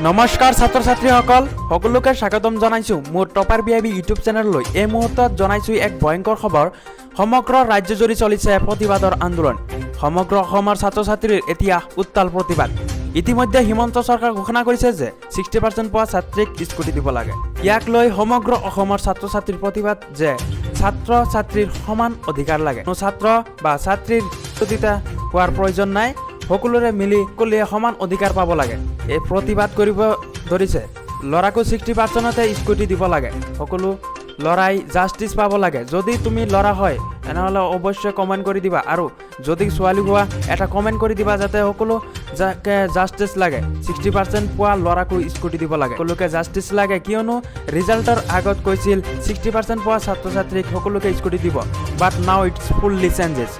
নমস্কাৰ ছাত্ৰ ছাত্ৰীসকল সকলোকে স্বাগতম জনাইছো মোৰ টপাৰ বিআইবি ইউটিউব চেনেললৈ। এই মুহূৰ্তত জনাইছো এক ভয়ংকৰ খবৰ। সমগ্ৰ ৰাজ্যজুৰি চলিছে প্ৰতিবাদৰ আন্দোলন। সমগ্ৰ অসমৰ ছাত্ৰ ছাত্ৰীৰ এতিয়া উত্তাল প্ৰতিবাদ। ইতিমধ্যে হিমন্ত চৰকাৰ ঘোষণা কৰিছে যে 60% পোৱা ছাত্ৰীক স্কুটি দিব লাগে। ইয়াক লৈ সমগ্ৰ অসমৰ ছাত্ৰ ছাত্ৰীৰ প্ৰতিবাদ যে ছাত্ৰ ছাত্ৰীৰ সমান অধিকাৰ লাগে। কোনো ছাত্ৰ বা ছাত্ৰীৰ প্ৰতিতা হোৱাৰ প্ৰয়োজন নাই, সকলোৰে মিলি কলিয়ে সমান অধিকাৰ পাব লাগে। এই প্ৰতিবাদ কৰিব ধৰিছে ল'ৰাকো 60%তে স্কুটি দিব লাগে। সকলো ল'ৰাই জাষ্টিছ পাব লাগে। যদি তুমি ল'ৰা হয় তেনেহ'লে অৱশ্যই কমেণ্ট কৰি দিবা, আৰু যদি ছোৱালী হোৱা এটা কমেণ্ট কৰি দিবা যাতে সকলো যাকে জাষ্টিছ লাগে। 60% পোৱা ল'ৰাকো স্কুটি দিব লাগে, সকলোকে জাষ্টিছ লাগে। কিয়নো ৰিজাল্টৰ আগত কৈছিল 60% পোৱা ছাত্ৰ ছাত্ৰীক সকলোকে স্কুটি দিব, but now it's fully changes.